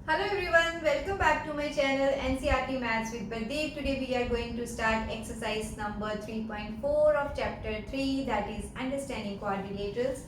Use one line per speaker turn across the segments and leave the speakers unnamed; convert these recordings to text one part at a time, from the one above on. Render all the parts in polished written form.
Hello everyone, welcome back to my channel NCRT Maths with Pradeep. Today we are going to start exercise number 3.4 of chapter 3, that is understanding quadrilaterals.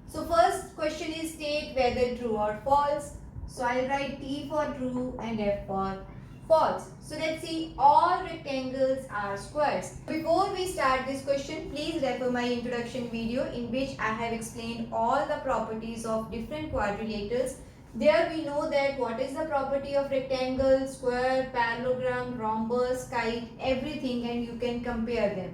So first question is state whether true or false. So I'll write T for true and F for false. So let's see, all rectangles are squares. Before we start this question, please refer my introduction video in which I have explained all the properties of different quadrilaterals. There we know that what is the property of rectangle, square, parallelogram, rhombus, kite, everything, and you can compare them.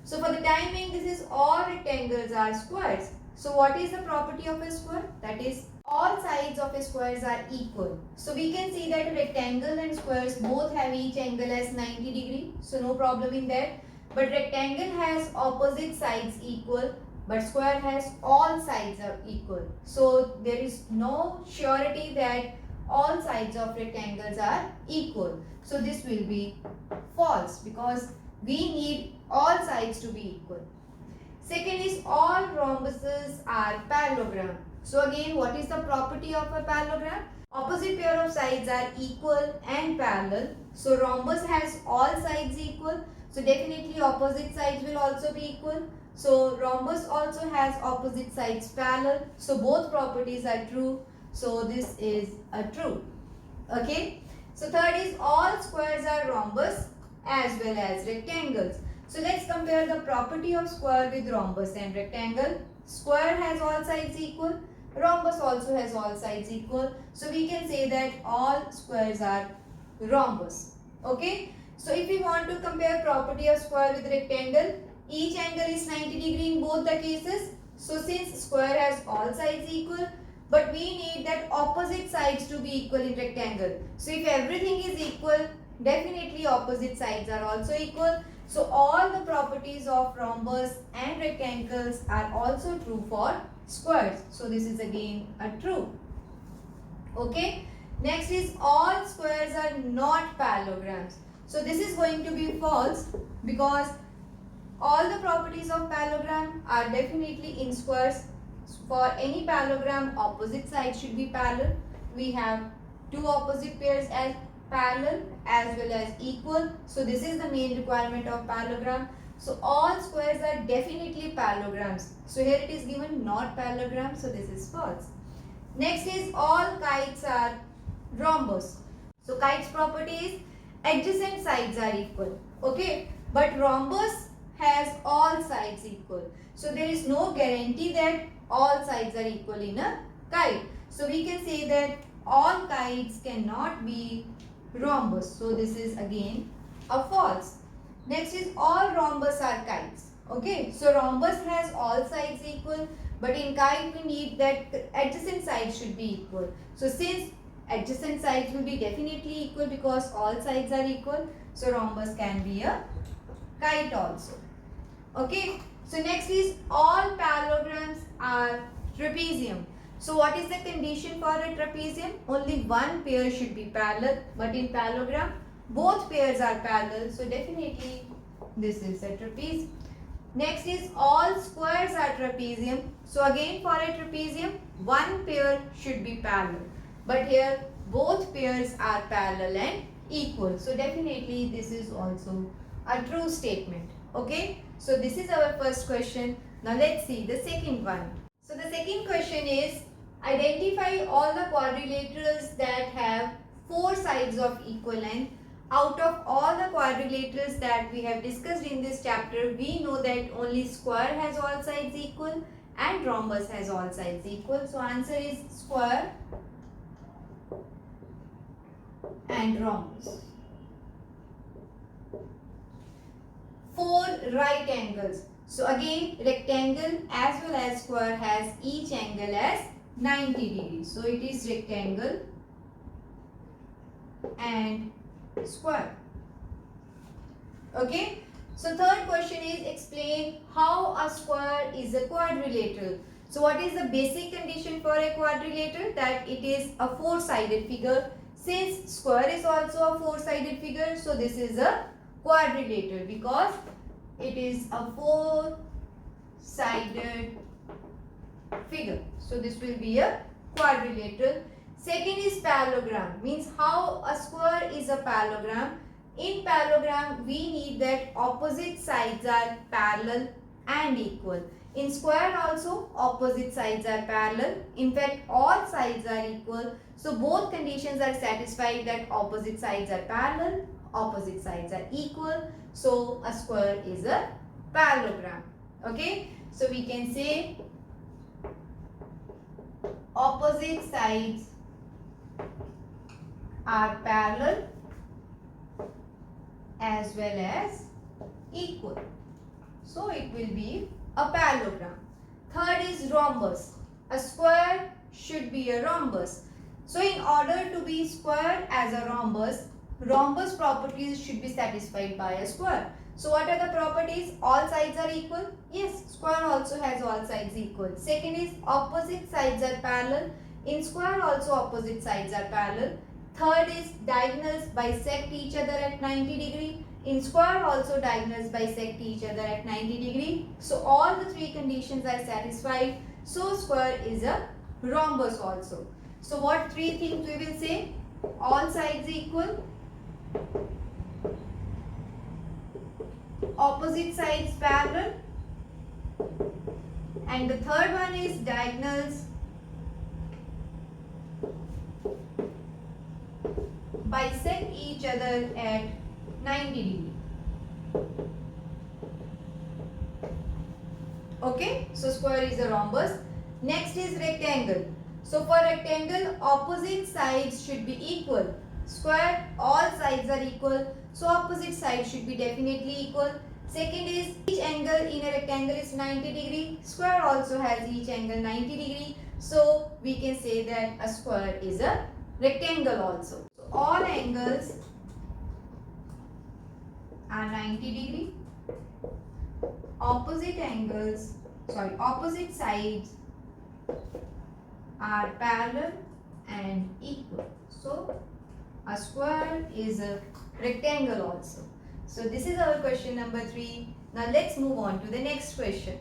So for the time being, this is all rectangles are squares. So what is the property of a square? That is all sides of a squares are equal. So we can see that rectangle and squares both have each angle as 90 degree. So no problem in that. But rectangle has opposite sides equal, but square has all sides are equal. So there is no surety that all sides of rectangles are equal. So this will be false because we need all sides to be equal. Second is all rhombuses are parallelogram. So again, what is the property of a parallelogram? Opposite pair of sides are equal and parallel. So rhombus has all sides equal. So definitely opposite sides will also be equal. So rhombus also has opposite sides parallel. So both properties are true. So this is a true. Okay. So third is all squares are rhombus as well as rectangles. So let's compare the property of square with rhombus and rectangle. Square has all sides equal. Rhombus also has all sides equal. So we can say that all squares are rhombus. Okay. So if we want to compare property of square with rectangle, each angle is 90 degree in both the cases. So since square has all sides equal, but we need that opposite sides to be equal in rectangle. So if everything is equal, definitely opposite sides are also equal. So all the properties of rhombus and rectangles are also true for squares. So this is again a true. Okay. Next is all squares are not parallelograms. So this is going to be false because all the properties of parallelogram are definitely in squares. For any parallelogram, opposite sides should be parallel. We have two opposite pairs as parallel as well as equal. So this is the main requirement of parallelogram. So all squares are definitely parallelograms. So here it is given not parallelogram. So this is false. Next is all kites are rhombus. So kites property is adjacent sides are equal. Okay. But rhombus has all sides equal. So there is no guarantee that all sides are equal in a kite. So we can say that all kites cannot be rhombus. So this is again a false. Next is all rhombus are kites. Okay. So rhombus has all sides equal, but in kite we need that adjacent sides should be equal. So since adjacent sides will be definitely equal because all sides are equal, so rhombus can be a kite also. Okay. So next is all parallelograms are trapezium. So what is the condition for a trapezium? Only one pair should be parallel, but in parallelogram both pairs are parallel. So definitely this is a trapeze. Next is all squares are trapezium. So again for a trapezium one pair should be parallel, but here both pairs are parallel and equal. So definitely this is also a true statement. Okay. So this is our first question. Now let's see the second one. So the second question is identify all the quadrilaterals that have four sides of equal length. Out of all the quadrilaterals that we have discussed in this chapter, we know that only square has all sides equal and rhombus has all sides equal. So answer is square and rhombus. Four right angles. So again rectangle as well as square has each angle as 90 degrees. So it is rectangle and square. Okay. So third question is explain how a square is a quadrilateral. So what is the basic condition for a quadrilateral? That it is a four-sided figure. Since square is also a four-sided figure, so this is a quadrilateral because it is a four-sided figure. So this will be a quadrilateral. Second is parallelogram, means how a square is a parallelogram. In parallelogram, we need that opposite sides are parallel and equal. In square also, opposite sides are parallel. In fact, all sides are equal. So, both conditions are satisfied that opposite sides are parallel, opposite sides are equal. So, a square is a parallelogram. Okay. So, we can say opposite sides are parallel as well as equal. So it will be a parallelogram. Third is rhombus. A square should be a rhombus. So in order to be square as a rhombus, rhombus properties should be satisfied by a square. So what are the properties? All sides are equal. Yes, square also has all sides equal. Second is opposite sides are parallel. In square also opposite sides are parallel. Third is diagonals bisect each other at 90 degree. In square also diagonals bisect each other at 90 degree. So all the three conditions are satisfied. So square is a rhombus also. So what three things we will say? All sides equal. Opposite sides parallel. And the third one is diagonals bisect each other at 90 degree. Okay, so square is a rhombus. Next is rectangle. So for rectangle, opposite sides should be equal. Square, all sides are equal. So opposite sides should be definitely equal. Second is each angle in a rectangle is 90 degree. Square also has each angle 90 degree. So we can say that a square is a rectangle also. So all angles are 90 degree. Opposite sides are parallel and equal. So a square is a rectangle also. So this is our question number 3. Now let's move on to the next question.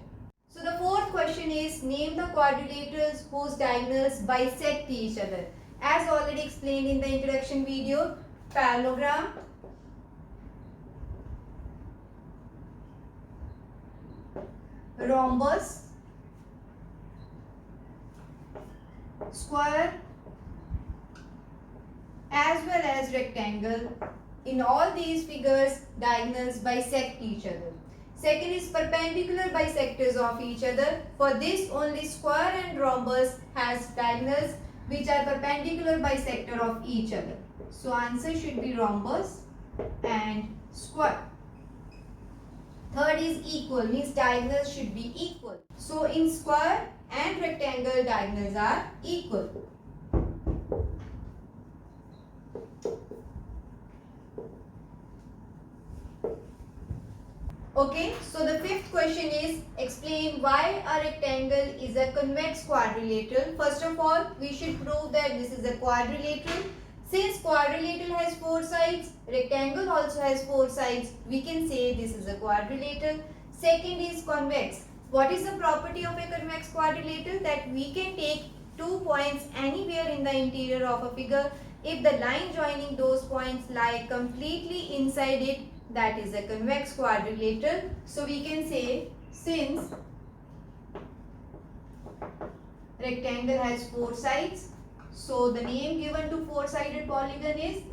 So the fourth question is, name the quadrilaterals whose diagonals bisect each other. As already explained in the introduction video, parallelogram, rhombus, square, as well as rectangle. In all these figures, diagonals bisect each other. Second is perpendicular bisectors of each other. For this, only square and rhombus has diagonals which are perpendicular bisector of each other. So answer should be rhombus and square. Third is equal, means diagonals should be equal. So in square and rectangle, diagonals are equal. Okay, so the fifth question is, explain why a rectangle is a convex quadrilateral. First of all, we should prove that this is a quadrilateral. Since quadrilateral has 4 sides, rectangle also has 4 sides, we can say this is a quadrilateral. Second is convex. What is the property of a convex quadrilateral? That we can take 2 points anywhere in the interior of a figure. If the line joining those points lie completely inside it, that is a convex quadrilateral. So we can say, since rectangle has 4 sides, so the name given to 4-sided polygon is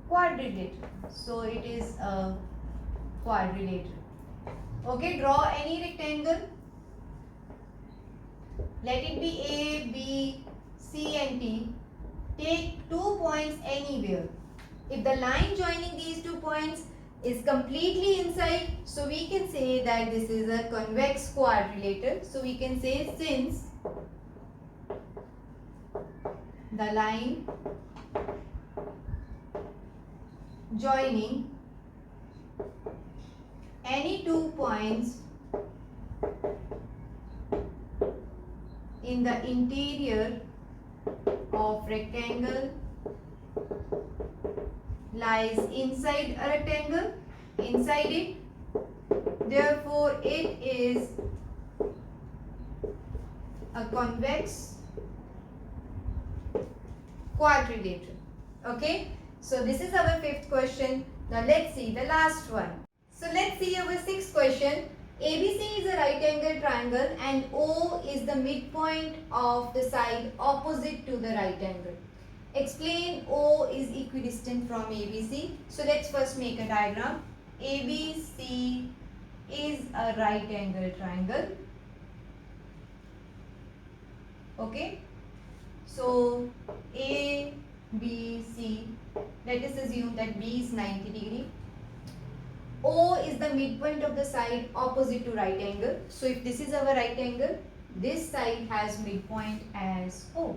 quadrilateral. So it is a quadrilateral. Okay, draw any rectangle. Let it be A, B, C and T. Take 2 points anywhere. If the line joining these 2 points is completely inside, so we can say that this is a convex quadrilateral. So we can say, since the line joining any 2 points in the interior of rectangle lies inside a rectangle, inside it, therefore it is a convex quadrilateral. Okay, so this is our fifth question. Now let's see the last one. So let's see our sixth question. ABC is a right angle triangle and O is the midpoint of the side opposite to the right angle. Explain O is equidistant from ABC. So let's first make a diagram. ABC is a right angle triangle. Okay. So A, B, C. Let us assume that B is 90 degree. O is the midpoint of the side opposite to right angle. So if this is our right angle, this side has midpoint as O.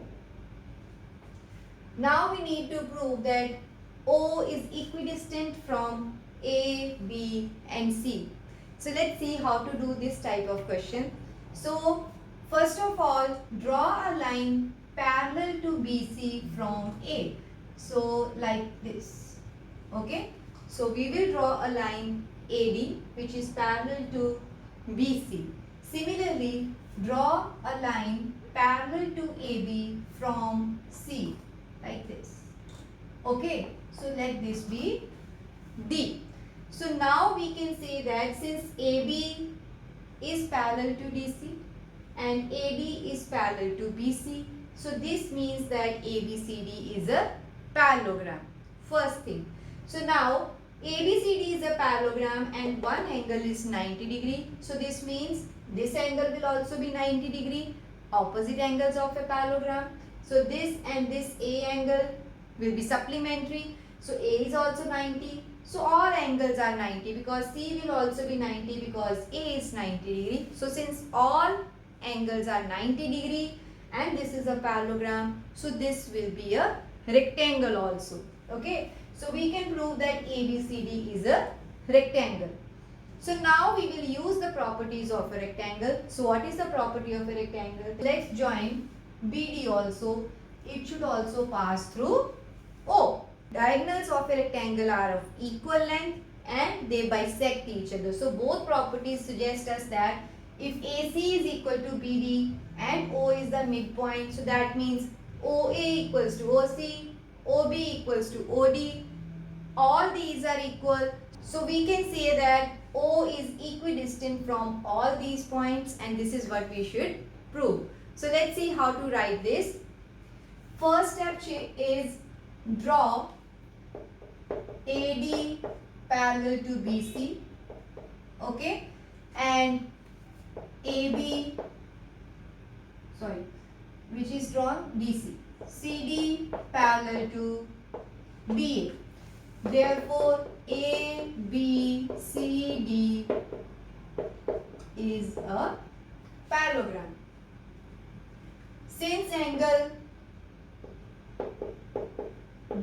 Now we need to prove that O is equidistant from A, B and C. So let's see how to do this type of question. So first of all, draw a line parallel to BC from A. So like this. Okay. So we will draw a line AD which is parallel to BC. Similarly, draw a line parallel to AB from C like this. Okay, so let this be D. So now we can say that since AB is parallel to DC and AD is parallel to BC, so this means that ABCD is a parallelogram. First thing. So now ABCD is a parallelogram and one angle is 90 degree. So this means this angle will also be 90 degree, opposite angles of a parallelogram. So this and this A angle will be supplementary. So A is also 90. So all angles are 90 because C will also be 90 because A is 90 degree. So since all angles are 90 degree and this is a parallelogram, so this will be a rectangle also. Okay. So we can prove that ABCD is a rectangle. So now we will use the properties of a rectangle. So what is the property of a rectangle? Let's join BD also. It should also pass through O. Diagonals of a rectangle are of equal length and they bisect each other. So both properties suggest us that if AC is equal to BD and O is the midpoint, so that means OA equals to OC, OB equals to OD. All these are equal. So we can say that O is equidistant from all these points and this is what we should prove. So let's see how to write this. First step is draw AD parallel to BC. Okay. And AB, which is drawn DC. CD parallel to BA. Therefore, ABCD is a parallelogram. Since angle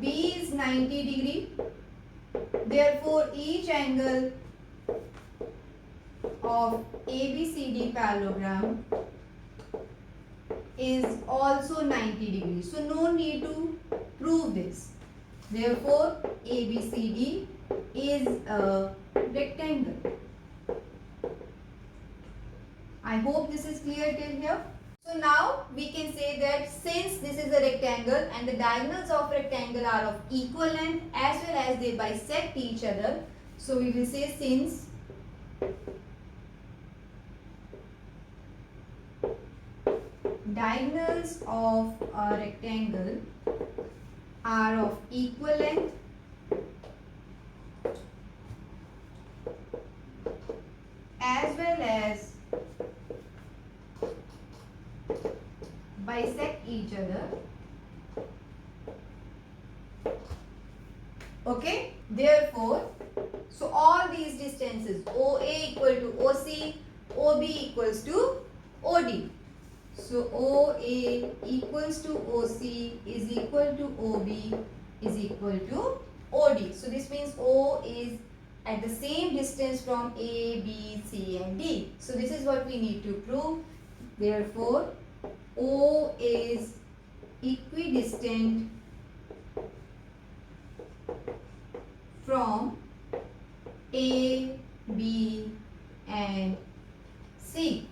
B is 90 degree, therefore each angle of ABCD parallelogram is also 90 degrees. So no need to prove this. Therefore, ABCD is a rectangle. I hope this is clear till here. So now we can say that since this is a rectangle and the diagonals of rectangle are of equal length as well as they bisect each other, so we will say since diagonals of a rectangle are of equal length as well as bisect each other. Okay, therefore, so all these distances OA equal to OC, OB equals to OD. So OA equals to OC is equal to OB is equal to OD. So this means O is at the same distance from A, B, C and D. So this is what we need to prove. Therefore, O is equidistant from A, B and C.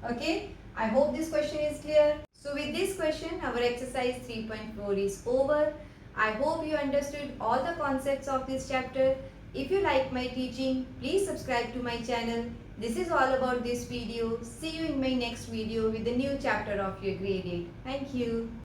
Okay. I hope this question is clear. So with this question, our exercise 3.4 is over. I hope you understood all the concepts of this chapter. If you like my teaching, please subscribe to my channel. This is all about this video. See you in my next video with the new chapter of your grade 8. Thank you.